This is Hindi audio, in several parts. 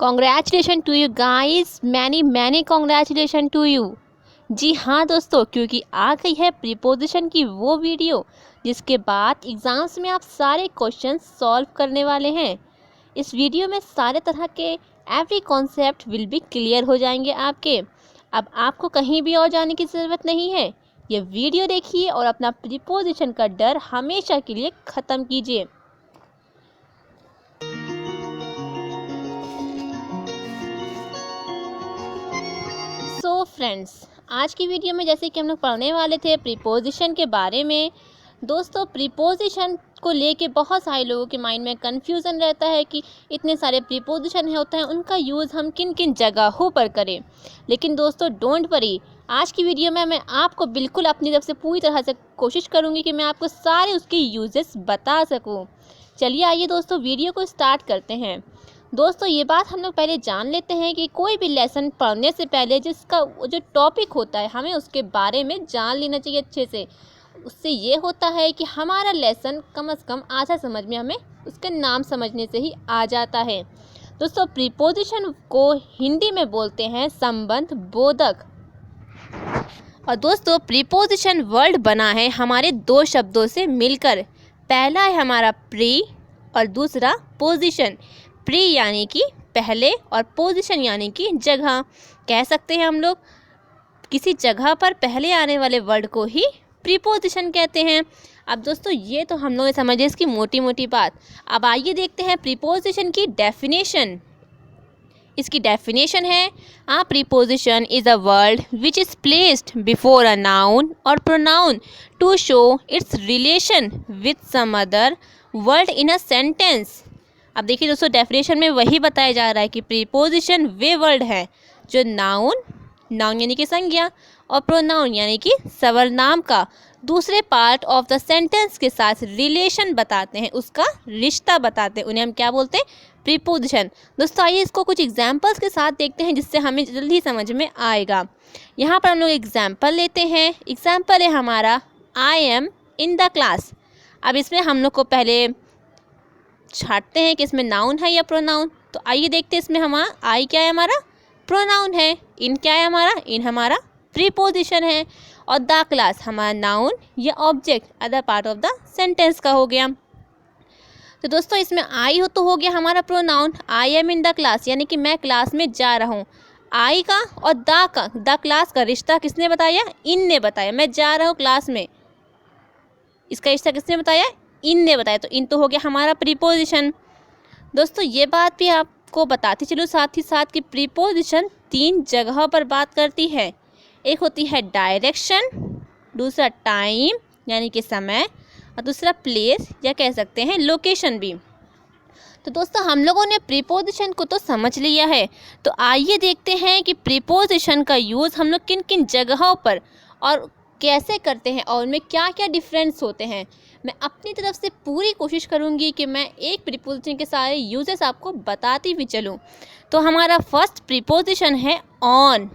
Congratulation to you guys, many congratulation to you. जी हाँ दोस्तों, क्योंकि आ गई है प्रीपोजिशन की वो वीडियो जिसके बाद एग्ज़ाम्स में आप सारे क्वेश्चन सॉल्व करने वाले हैं। इस वीडियो में सारे तरह के every concept will be clear हो जाएंगे आपके। अब आपको कहीं भी और जाने की ज़रूरत नहीं है। ये वीडियो देखिए और अपना प्रीपोजिशन का डर हमेशा के लिए ख़त्म कीजिए। सो फ्रेंड्स, आज की वीडियो में जैसे कि हम लोग पढ़ने वाले थे प्रीपोजिशन के बारे में। दोस्तों, प्रीपोजिशन को लेके बहुत सारे लोगों के माइंड में कन्फ्यूज़न रहता है कि इतने सारे प्रीपोजिशन होते हैं, उनका यूज़ हम किन किन जगहों पर करें। लेकिन दोस्तों डोंट वरी, आज की वीडियो में मैं आपको बिल्कुल अपनी तरफ से पूरी तरह से कोशिश करूँगी कि मैं आपको सारे उसके यूजेस बता सकूँ। चलिए आइए दोस्तों वीडियो को स्टार्ट करते हैं। दोस्तों, ये बात हम लोग पहले जान लेते हैं कि कोई भी लेसन पढ़ने से पहले जिसका जो टॉपिक होता है हमें उसके बारे में जान लेना चाहिए अच्छे से। उससे ये होता है कि हमारा लेसन कम से कम आधा समझ में हमें उसके नाम समझने से ही आ जाता है। दोस्तों, प्रीपोजिशन को हिंदी में बोलते हैं संबंध बोधक। और दोस्तों, प्रीपोजिशन वर्ड बना है हमारे दो शब्दों से मिलकर। पहला है हमारा प्री और दूसरा पोजिशन। प्री यानी कि पहले और पोजीशन यानी कि जगह। कह सकते हैं हम लोग किसी जगह पर पहले आने वाले वर्ड को ही प्रीपोजिशन कहते हैं। अब दोस्तों, ये तो हम लोग समझे इसकी मोटी मोटी बात। अब आइए देखते हैं प्रीपोजिशन की डेफिनेशन। इसकी डेफिनेशन है, a preposition is a word which is placed before a noun और pronoun to show its relation with some other word in a sentence. अब देखिए दोस्तों, डेफिनेशन में वही बताया जा रहा है कि प्रीपोजिशन वे वर्ड है जो नाउन यानी कि संज्ञा और प्रोनाउन यानी कि सर्वनाम का दूसरे पार्ट ऑफ द सेंटेंस के साथ रिलेशन बताते हैं, उसका रिश्ता बताते हैं। उन्हें हम क्या बोलते हैं? प्रीपोजिशन। दोस्तों, आइए इसको कुछ एग्जाम्पल्स के साथ देखते हैं जिससे हमें जल्दी समझ में आएगा। यहाँ पर हम लोग एग्जाम्पल लेते हैं। एग्जाम्पल है हमारा I am in the class. अब इसमें हम लोग को पहले छांटते हैं कि इसमें नाउन है या प्रोनाउन। तो आइए देखते हैं इसमें हमारा आई क्या है, हमारा प्रोनाउन है। इन क्या है हमारा? इन हमारा प्रीपोजिशन है। और द क्लास हमारा नाउन या object other part of the sentence का हो गया। तो दोस्तों, इसमें आई हो तो हो गया हमारा pronoun. I am in the class यानी कि मैं क्लास में जा रहा हूँ। आई का और द क्लास का रिश्ता किसने बताया? इन ने बताया। मैं जा रहा हूँ क्लास में, इसका रिश्ता किसने बताया? इन ने बताया। तो इन तो हो गया हमारा प्रीपोजिशन। दोस्तों, ये बात भी आपको बताती चलो साथ ही साथ कि प्रीपोजिशन तीन जगह पर बात करती है। एक होती है डायरेक्शन, दूसरा टाइम यानी कि समय, और दूसरा प्लेस या कह सकते हैं लोकेशन भी। तो दोस्तों, हम लोगों ने प्रीपोजिशन को तो समझ लिया है। तो आइए देखते हैं कि प्रीपोजिशन का यूज़ हम लोग किन किन जगहों पर और कैसे करते हैं और उनमें क्या क्या डिफरेंस होते हैं। मैं अपनी तरफ से पूरी कोशिश करूंगी कि मैं एक प्रीपोजिशन के सारे यूजेस आपको बताती भी चलूं। तो हमारा फर्स्ट प्रीपोजिशन है ऑन।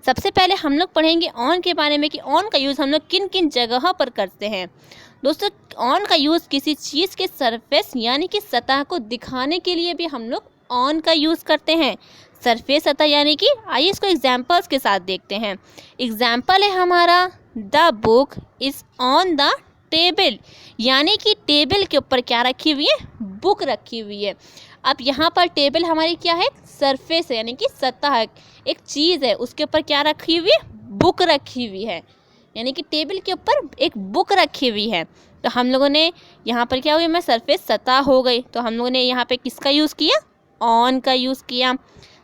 सबसे पहले हम लोग पढ़ेंगे ऑन के बारे में कि ऑन का यूज़ हम लोग किन किन जगहों पर करते हैं। दोस्तों, ऑन का यूज़ किसी चीज़ के सरफेस यानी कि सतह को दिखाने के लिए भी हम लोग ऑन का यूज़ करते हैं। सरफेस सतह यानी कि आइए इसको एग्जाम्पल्स के साथ देखते हैं। एग्जाम्पल है हमारा the book is on the table, यानी कि टेबल के ऊपर क्या रखी हुई है? बुक रखी हुई है। अब यहाँ पर टेबल हमारी क्या है? सरफेस है यानी कि सतह, एक चीज़ है, उसके ऊपर क्या रखी हुई है? बुक रखी हुई है। यानी कि टेबल के ऊपर एक बुक रखी हुई है। तो हम लोगों ने यहाँ पर क्या हुई? मैं सरफेस सतह हो गई। तो हम लोगों ने यहाँ पे किसका यूज़ किया? ऑन का यूज़ किया।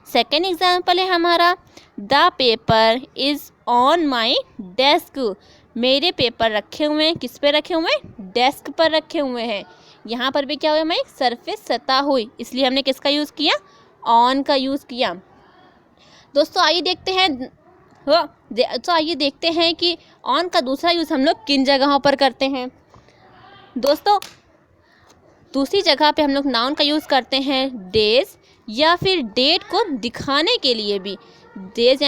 सेकेंड एग्जाम्पल है हमारा the paper is on my desk. मेरे पेपर रखे हुए हैं, किस पे रखे हुए हैं? डेस्क पर रखे हुए हैं। यहाँ पर भी क्या हुआ? हमारी सरफेस सतह हुई, इसलिए हमने किसका यूज़ किया? ऑन का यूज़ किया। दोस्तों, आइए देखते हैं कि ऑन का दूसरा यूज़ हम लोग किन जगहों पर करते हैं। दोस्तों, दूसरी जगह पे हम लोग नाउन का यूज़ करते हैं डेज या फिर डेट को दिखाने के लिए भी। डेज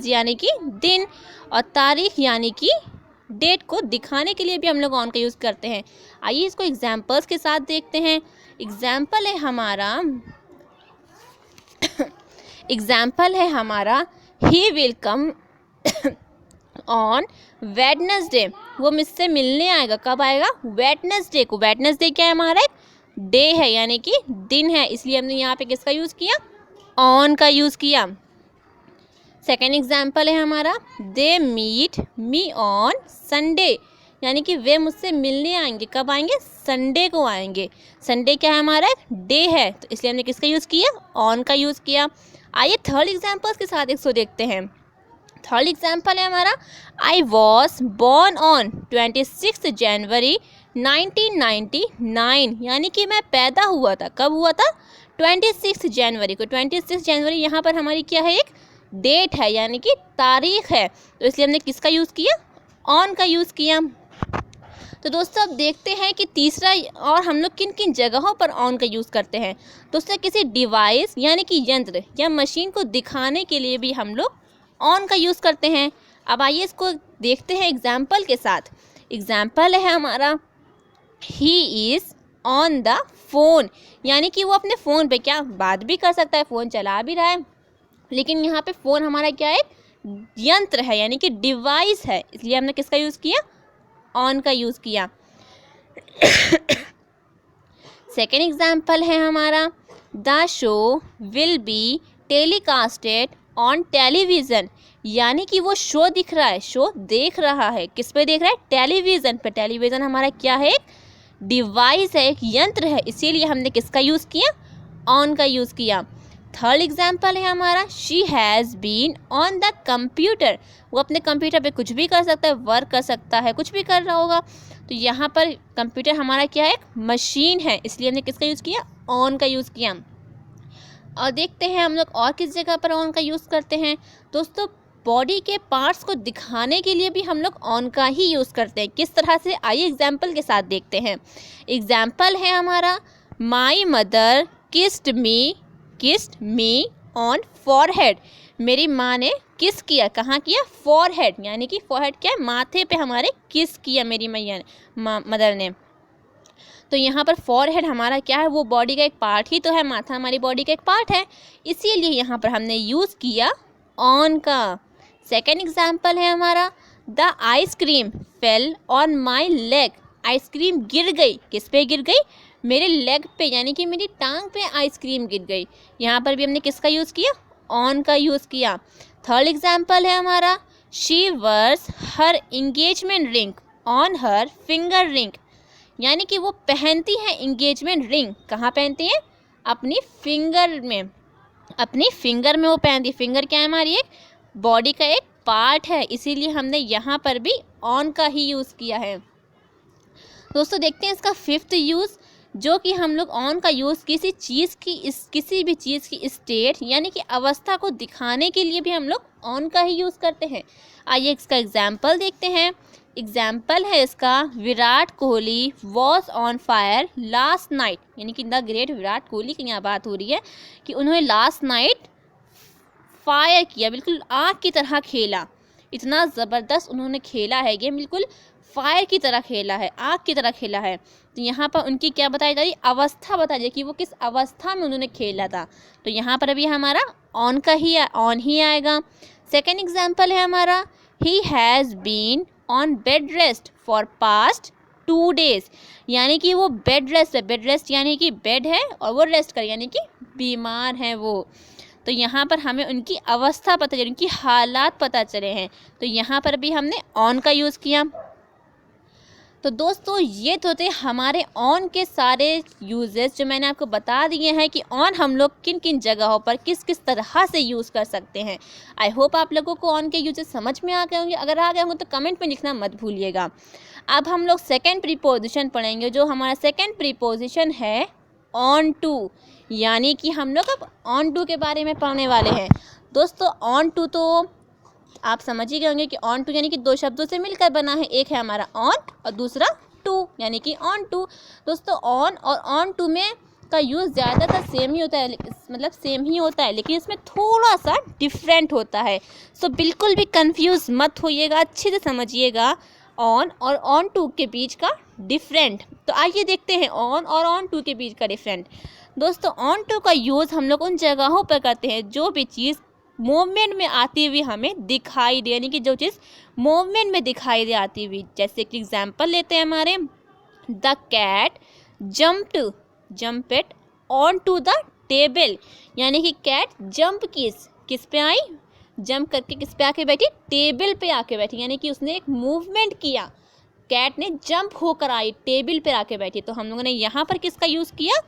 यानी कि दिन, और तारीख यानी कि डेट को दिखाने के लिए भी हम लोग ऑन का यूज़ करते हैं। आइए इसको एग्जाम्पल्स के साथ देखते हैं। एग्जाम्पल है हमारा एग्जाम्पल है हमारा he will come on Wednesday, वो मुझसे मिलने आएगा। कब आएगा? वेडनेसडे को। वेडनेसडे क्या है? हमारा एक डे है, यानी कि दिन है, इसलिए हमने यहाँ पे किसका यूज़ किया? ऑन का यूज़ किया। सेकेंड एग्जाम्पल है हमारा they meet me on Sunday, यानी कि वे मुझसे मिलने आएंगे। कब आएंगे? संडे को आएंगे। संडे क्या है? हमारा एक डे है, तो इसलिए हमने किसका यूज़ किया? ऑन का यूज़ किया। आइए थर्ड एग्जाम्पल्स के साथ एक सो देखते हैं। थर्ड एग्जाम्पल है हमारा आई वॉज बॉर्न ऑन 26 जनवरी 1999, यानी कि मैं पैदा हुआ था। कब हुआ था? 26 जनवरी को। 26 जनवरी यहाँ पर हमारी क्या है? एक डेट है, यानी कि तारीख है, तो इसलिए हमने किसका यूज़ किया? ऑन का यूज़ किया। तो दोस्तों अब देखते हैं कि तीसरा और हम लोग किन किन जगहों पर ऑन का यूज़ करते हैं। दोस्तों किसी डिवाइस यानी कि यंत्र या मशीन को दिखाने के लिए भी हम लोग ऑन का यूज़ करते हैं। अब आइए इसको देखते हैं एग्जाम्पल के साथ। एग्जाम्पल है हमारा he is on the phone, यानी कि वो अपने फ़ोन पे क्या बात भी कर सकता है, फ़ोन चला भी रहा है, लेकिन यहाँ पे फ़ोन हमारा क्या है? एक यंत्र है, यानी कि डिवाइस है, इसलिए हमने किसका यूज़ किया? ऑन का यूज़ किया। सेकेंड एग्जाम्पल है हमारा the show will be telecasted on television, यानी कि वो शो दिख रहा है, शो देख रहा है। किस पे देख रहा है? टेलीविज़न पे। टेलीविज़न हमारा क्या है? एक डिवाइस है, एक यंत्र है, इसीलिए हमने किसका यूज़ किया? ऑन का यूज़ किया। थर्ड एग्जाम्पल है हमारा she has been on the computer, वो अपने कंप्यूटर पे कुछ भी कर सकता है, वर्क कर सकता है, कुछ भी कर रहा होगा। तो यहाँ पर कंप्यूटर हमारा क्या है? एक मशीन है, इसलिए हमने किसका यूज़ किया? ऑन का यूज़ किया। और देखते हैं हम लोग और किस जगह पर ऑन का यूज़ करते हैं। दोस्तों बॉडी के पार्ट्स को दिखाने के लिए भी हम लोग ऑन का ही यूज़ करते हैं। किस तरह से? आइए एग्जाम्पल के साथ देखते हैं। एग्जाम्पल है हमारा my mother kissed me on forehead, मेरी माँ ने किस किया। कहाँ किया? फॉरहेड, यानी कि फॉरहेड क्या है? माथे पे हमारे किस किया मेरी मैया ने, मदर ने। तो यहाँ पर फॉरहेड हमारा क्या है? वो बॉडी का एक पार्ट ही तो है, माथा हमारी बॉडी का एक पार्ट है, इसीलिए यहाँ पर हमने यूज़ किया ऑन का। सेकेंड एग्जाम्पल है हमारा the ice cream fell on my leg, ice cream गिर गई। किस पे गिर गई? मेरे लेग पे, यानी कि मेरी टांग पे आइसक्रीम गिर गई। यहाँ पर भी हमने किसका यूज़ किया? ऑन का यूज़ किया। थर्ड एग्जाम्पल है हमारा she wears her engagement ring on her finger ring, यानी कि वो पहनती हैं इंगेजमेंट रिंग। कहाँ पहनती हैं? अपनी फिंगर में, अपनी फिंगर में वो पहनती है। फिंगर क्या है? हमारी एक बॉडी का एक पार्ट है, इसीलिए हमने यहाँ पर भी ऑन का ही यूज़ किया है। दोस्तों देखते हैं इसका फिफ्थ यूज़, जो कि हम लोग ऑन का यूज़ किसी भी चीज़ की स्टेट यानी कि अवस्था को दिखाने के लिए भी हम लोग ऑन का ही यूज़ करते हैं। आइए इसका एग्जाम्पल देखते हैं। एग्जाम्पल है इसका Virat Kohli was on fire last night, यानी कि द ग्रेट विराट कोहली की यहाँ बात हो रही है कि उन्होंने लास्ट नाइट फायर किया, बिल्कुल आग की तरह खेला। इतना ज़बरदस्त उन्होंने खेला है गेम, बिल्कुल फायर की तरह खेला है, आग की तरह खेला है। तो यहाँ पर उनकी क्या बताई जा रही? अवस्था बताई जाए कि वो किस अवस्था में उन्होंने खेला था। तो यहाँ पर अभी हमारा ऑन का ही ऑन ही आएगा। सेकेंड एग्जाम्पल है हमारा he has been on bed rest for past 2 days, यानी कि वो बेड रेस्ट है। बेड रेस्ट यानी कि बेड है और वो रेस्ट कर, यानी कि बीमार है वो। तो यहाँ पर हमें उनकी अवस्था पता चली, उनकी हालात पता चले हैं, तो यहाँ पर भी हमने ऑन का यूज़ किया। तो दोस्तों ये तो थे हमारे ऑन के सारे यूजेस जो मैंने आपको बता दिए हैं कि ऑन हम लोग किन किन जगहों पर किस किस तरह से यूज़ कर सकते हैं। आई होप आप लोगों को ऑन के यूजेस समझ में आ गए होंगे। अगर आ गए होंगे तो कमेंट में लिखना मत भूलिएगा। अब हम लोग सेकेंड प्रीपोजिशन पढ़ेंगे, जो हमारा सेकेंड प्रीपोजिशन है ऑन टू, यानी कि हम लोग अब ऑन टू के बारे में पढ़ने वाले हैं। दोस्तों ऑन टू तो आप समझ ही गए होंगे कि ऑन टू यानी कि 2 शब्दों से मिलकर बना है, एक है हमारा ऑन और दूसरा टू यानी कि ऑन टू। दोस्तों ऑन और ऑन टू में का यूज़ ज़्यादातर सेम ही होता है, मतलब सेम ही होता है, लेकिन इसमें थोड़ा सा डिफरेंट होता है। सो बिल्कुल भी कंफ्यूज मत होइएगा, अच्छे से समझिएगा। ऑन और ऑन टू के बीच का डिफरेंट। तो आइए देखते हैं ऑन और ऑन टू के बीच का डिफरेंट। दोस्तों ऑन टू का यूज़ हम लोग उन जगहों पर करते हैं जो भी चीज़ मूवमेंट में आती हुई हमें दिखाई दे, यानी कि जो चीज़ मूवमेंट में दिखाई दे आती हुई। जैसे कि एग्जाम्पल लेते हैं हमारे, the cat jumped on to the table, यानी कि कैट जंप किस पे आई, जंप करके किस पे आके बैठी, टेबल पे आके बैठी, यानी कि उसने एक मूवमेंट किया, कैट ने जंप होकर आई, टेबल पे आके बैठी। तो हम लोगों ने यहाँ पर किसका यूज़ किया,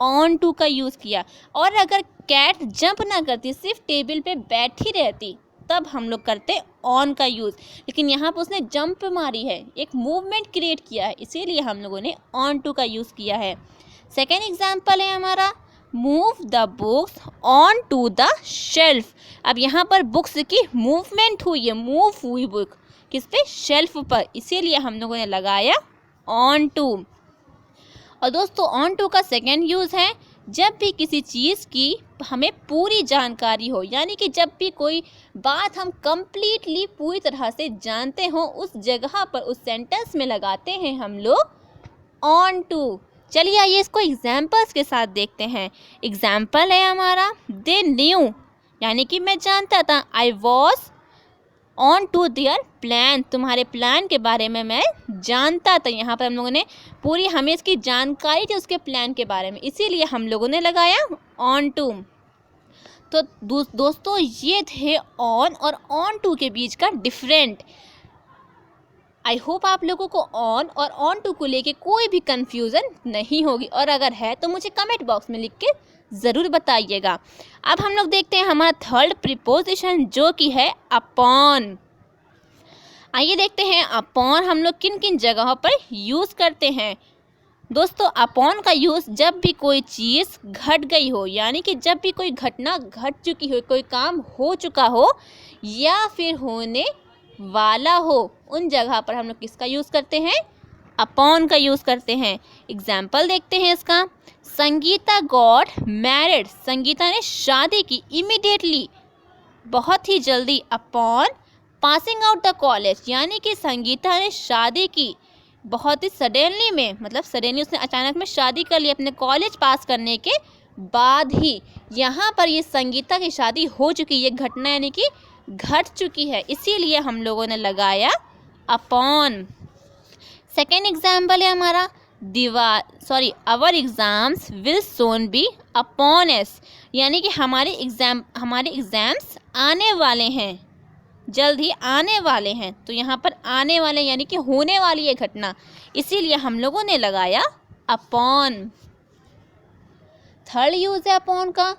ऑन टू का यूज़ किया। और अगर कैट जंप ना करती, सिर्फ टेबल पे बैठी रहती, तब हम लोग करते ऑन का यूज़। लेकिन यहाँ पर उसने जंप मारी है, एक मूवमेंट क्रिएट किया है, इसीलिए हम लोगों ने ऑन टू का यूज़ किया है। सेकेंड एग्जाम्पल है हमारा, move the books on to the shelf. अब यहाँ पर बुक्स की मूवमेंट हुई है, मूव हुई बुक किस पे, शेल्फ पर, इसीलिए हम लोगों ने लगाया ऑन टू। और दोस्तों ऑन टू का सेकेंड यूज़ है, जब भी किसी चीज़ की हमें पूरी जानकारी हो, यानी कि जब भी कोई बात हम कंप्लीटली पूरी तरह से जानते हो, उस जगह पर उस सेंटेंस में लगाते हैं हम लोग ऑन टू। चलिए आइए इसको एग्जाम्पल्स के साथ देखते हैं। एग्जाम्पल है हमारा, दे न्यू, यानी कि मैं जानता था, I was on to their plan, तुम्हारे प्लान के बारे में मैं जानता था। यहाँ पर हम लोगों ने पूरी, हमें इसकी जानकारी थी उसके प्लान के बारे में, इसीलिए हम लोगों ने लगाया ऑन टू। तो दोस्तों ये थे ऑन और ऑन टू के बीच का डिफरेंट। आई होप आप लोगों को ऑन और ऑन टू को लेके कोई भी कंफ्यूजन नहीं होगी, और अगर है तो मुझे कमेंट बॉक्स में लिख के ज़रूर बताइएगा। अब हम लोग देखते हैं हमारा थर्ड प्रीपोजिशन, जो कि है अपॉन। आइए देखते हैं अपॉन हम लोग किन किन जगहों पर यूज़ करते हैं। दोस्तों अपॉन का यूज़ जब भी कोई चीज़ घट गई हो, यानी कि जब भी कोई घटना घट चुकी हो, कोई काम हो चुका हो या फिर होने वाला हो, उन जगह पर हम लोग किसका यूज़ करते हैं, अपॉन का यूज़ करते हैं। एग्जाम्पल देखते हैं इसका, संगीता गॉट मैरिड, संगीता ने शादी की इमीडिएटली, बहुत ही जल्दी, upon passing out the college, यानी कि संगीता ने शादी की बहुत ही सडनली में, मतलब सडनली उसने अचानक में शादी कर ली अपने कॉलेज पास करने के बाद ही। यहाँ पर ये संगीता की शादी हो चुकी, ये घटना यानी कि घट चुकी है, इसीलिए हम लोगों ने लगाया अपॉन। सेकेंड एग्जाम्पल है हमारा, our exams will soon be upon us, यानी कि हमारे एग्ज़ाम्स आने वाले हैं, जल्द ही आने वाले हैं। तो यहाँ पर आने वाले यानी कि होने वाली है घटना, इसीलिए हम लोगों ने लगाया अपॉन। थर्ड यूज़ है अपॉन का।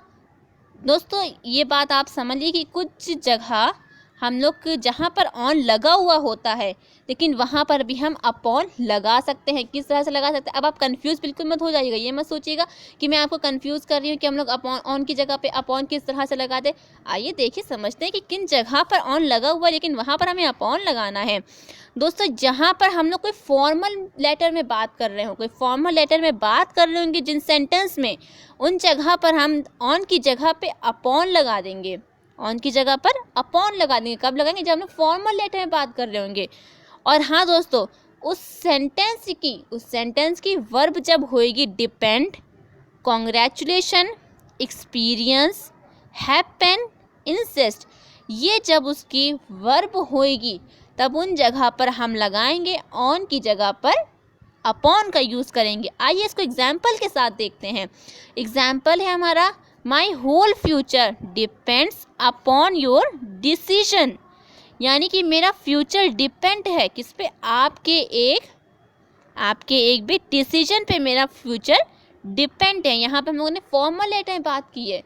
दोस्तों ये बात आप समझिए कि कुछ जगह हम लोग जहाँ पर ऑन लगा हुआ होता है, लेकिन वहाँ पर भी हम अपॉन लगा सकते हैं। किस तरह से लगा सकते हैं, अब आप कंफ्यूज बिल्कुल मत हो जाइएगा, ये मत सोचिएगा कि मैं आपको कंफ्यूज कर रही हूँ कि हम लोग अपॉन, ऑन की जगह पे अपॉन किस तरह से लगा दे। आइए देखिए, समझते हैं कि किन जगह पर ऑन लगा हुआ है लेकिन वहाँ पर हमें अपॉन लगाना है। दोस्तों जहाँ पर हम लोग कोई फॉर्मल लेटर में बात कर रहे हो, कोई फॉर्मल लेटर में बात कर रहे होंगे जिन सेंटेंस में, उन जगह पर हम ऑन की जगह पे अपॉन लगा देंगे, ऑन की जगह पर अपॉन लगा देंगे। कब लगाएंगे, जब हम लोग फॉर्मल लेटर में बात कर रहे होंगे। और हाँ दोस्तों, उस सेंटेंस की वर्ब जब होएगी depend, congratulation, experience, happen, insist, ये जब उसकी वर्ब होएगी तब उन जगह पर हम लगाएंगे ऑन की जगह पर अपॉन का यूज़ करेंगे। आइए इसको एग्जाम्पल के साथ देखते हैं। एग्जाम्पल है हमारा, my whole future depends upon your decision, यानी कि मेरा फ्यूचर डिपेंड है किस पे, आपके एक भी डिसीजन पे मेरा फ्यूचर डिपेंड है। यहाँ पे हम लोगों ने फॉर्मल लेटर में बात की है,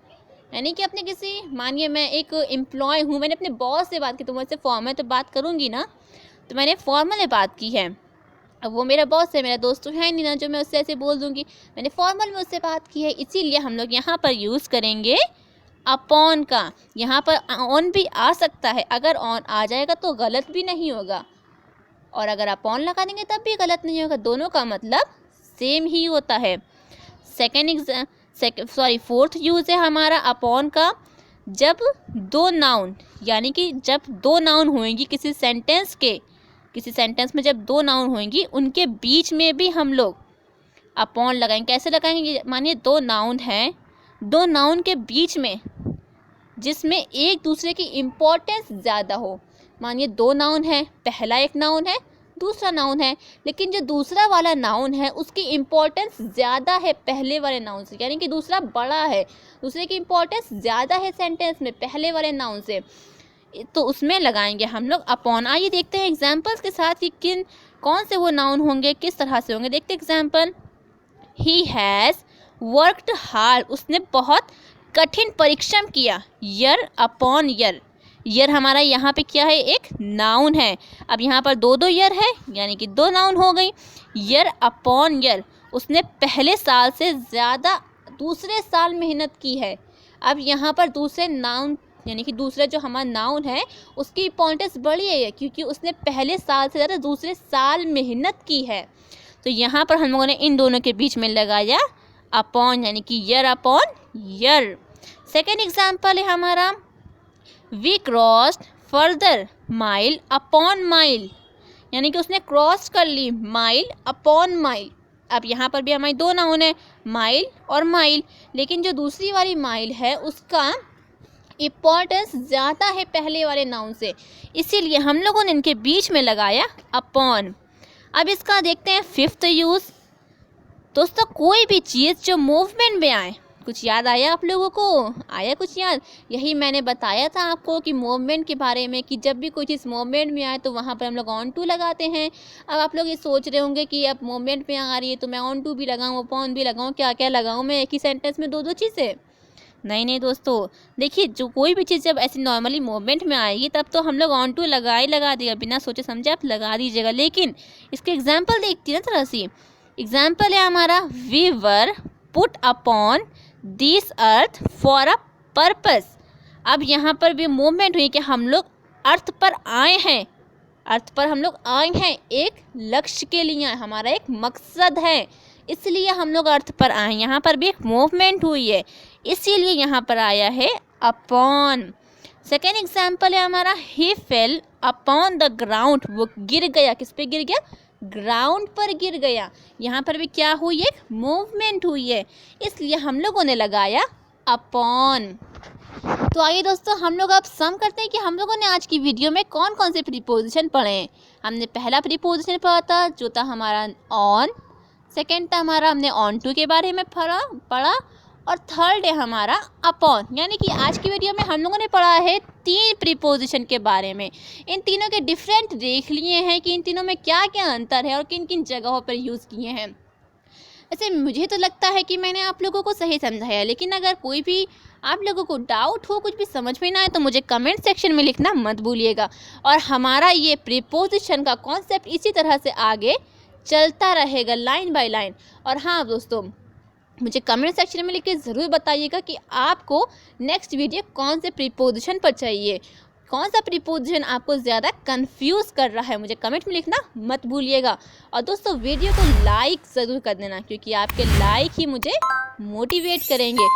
यानी कि अपने किसी, मानिए मैं एक एम्प्लॉय हूँ, मैंने अपने बॉस से बात की, तो मुझसे फॉर्मल तो बात करूँगी ना, तो मैंने फॉर्मल में बात की है। अब वो मेरा बॉस है, मेरा दोस्त तो है नहीं ना जो मैं उससे ऐसे बोल दूँगी, मैंने फॉर्मल में उससे बात की है, इसीलिए हम लोग यहाँ पर यूज़ करेंगे अपॉन का। यहाँ पर ऑन भी आ सकता है, अगर ऑन आ जाएगा तो गलत भी नहीं होगा, और अगर अपॉन लगा देंगे तब भी गलत नहीं होगा, दोनों का मतलब सेम ही होता है। फोर्थ यूज़ है हमारा अपॉन का, जब दो नाउन, यानी कि जब दो नाउन होंगी किसी सेंटेंस के, किसी सेंटेंस में जब दो नाउन होंगी उनके बीच में भी हम लोग अपॉन लगाएंगे। कैसे लगाएंगे? मानिए दो नाउन हैं, दो नाउन के बीच में जिसमें एक दूसरे की इम्पोर्टेंस ज़्यादा हो। मानिए दो नाउन है, पहला एक नाउन है, दूसरा नाउन है, लेकिन जो दूसरा वाला नाउन है उसकी इम्पोर्टेंस ज़्यादा है पहले वाले नाउन से, यानी कि दूसरा बड़ा है, दूसरे की इम्पोर्टेंस ज़्यादा है सेंटेंस में पहले वाले नाउन से, तो उसमें लगाएंगे हम लोग अपॉन। आइए देखते हैं एग्जाम्पल्स के साथ कि कौन से वो नाउन होंगे, किस तरह से होंगे। देखते हैं example. He has worked hard, उसने बहुत कठिन परिश्रम किया। ईयर अपॉन ईयर, ईयर हमारा यहाँ पे क्या है? एक नाउन है। अब यहाँ पर दो दो ईयर है, यानी कि दो नाउन हो गई। ईयर अपॉन ईयर, उसने पहले साल से ज़्यादा दूसरे साल मेहनत की है। अब यहाँ पर दूसरे नाउन यानी कि दूसरा जो हमारा नाउन है उसकी इम्पोर्टेंस बड़ी है, क्योंकि उसने पहले साल से ज़्यादा दूसरे साल मेहनत की है। तो यहाँ पर हम लोगों ने इन दोनों के बीच में लगाया अपॉन, यानी कि year upon year. Second example है हमारा, we crossed further mile upon mile, यानी कि उसने क्रॉस कर ली माइल अपॉन माइल। अब यहाँ पर भी हमारी दो नाउन है, माइल और माइल, लेकिन जो दूसरी वाली माइल है उसका इम्पोर्टेंस ज़्यादा है पहले वाले नाउन से, इसीलिए हम लोगों ने इनके बीच में लगाया अपॉन। अब इसका देखते हैं फिफ्थ यूज़। दोस्तों कोई भी चीज़ जो मूवमेंट में आए, कुछ याद आया आप लोगों को? आया कुछ याद? यही मैंने बताया था आपको कि मूवमेंट के बारे में, कि जब भी कोई चीज़ मूवमेंट में आए तो वहाँ पर हम लोग ऑन टू लगाते हैं। अब आप लोग ये सोच रहे होंगे कि अब मूवमेंट में आ रही है तो मैं ऑन टू भी लगाऊँ, अपॉन भी लगाऊँ, क्या क्या लगाऊँ मैं एक ही सेंटेंस में दो दो चीज़ें? नहीं दोस्तों, देखिए जो कोई भी चीज़ जब ऐसी नॉर्मली मूवमेंट में आएगी तब तो हम लोग ऑन टू लगा दिएगा, बिना सोचे समझे आप लगा दीजिएगा। लेकिन इसके एग्जाम्पल देखती है ना तरह से। एग्जाम्पल है हमारा, we were put upon this earth for a purpose. अब यहाँ पर भी मूवमेंट हुई कि हम लोग अर्थ पर आए हैं, अर्थ पर हम लोग आए हैं एक लक्ष्य के लिए, हमारा एक मकसद है, इसलिए हम लोग अर्थ पर आए। यहाँ पर भी एक मूवमेंट हुई है, इसीलिए यहाँ पर आया है अपॉन। सेकेंड एग्जाम्पल है हमारा, ही फेल अपॉन द ग्राउंड, वो गिर गया। किस पे गिर गया? ग्राउंड पर गिर गया। यहाँ पर भी क्या हुई? एक मूवमेंट हुई है, इसलिए हम लोगों ने लगाया अपॉन। तो आइए दोस्तों हम लोग अब सम करते हैं कि हम लोगों ने आज की वीडियो में कौन कौन से प्रीपोजिशन पढ़े हैं। हमने पहला प्रीपोजिशन पढ़ा था जो था हमारा ऑन, सेकेंड था हमारा हमने ऑन टू के बारे में पढ़ा, और थर्ड है हमारा अपॉन। यानी कि आज की वीडियो में हम लोगों ने पढ़ा है तीन प्रीपोजिशन के बारे में। इन तीनों के डिफरेंट देख लिए हैं कि इन तीनों में क्या क्या अंतर है और किन किन जगहों पर यूज़ किए हैं। वैसे मुझे तो लगता है कि मैंने आप लोगों को सही समझाया, लेकिन अगर कोई भी आप लोगों को डाउट हो, कुछ भी समझ में ना आए तो मुझे कमेंट सेक्शन में लिखना मत भूलिएगा। और हमारा ये प्रीपोजिशन का कॉन्सेप्ट इसी तरह से आगे चलता रहेगा लाइन बाय लाइन। और हाँ दोस्तों, मुझे कमेंट सेक्शन में लिख के ज़रूर बताइएगा कि आपको नेक्स्ट वीडियो कौन से प्रीपोजिशन पर चाहिए, कौन सा प्रीपोजिशन आपको ज़्यादा कंफ्यूज कर रहा है, मुझे कमेंट में लिखना मत भूलिएगा। और दोस्तों वीडियो को लाइक ज़रूर कर देना, क्योंकि आपके लाइक ही मुझे मोटिवेट करेंगे।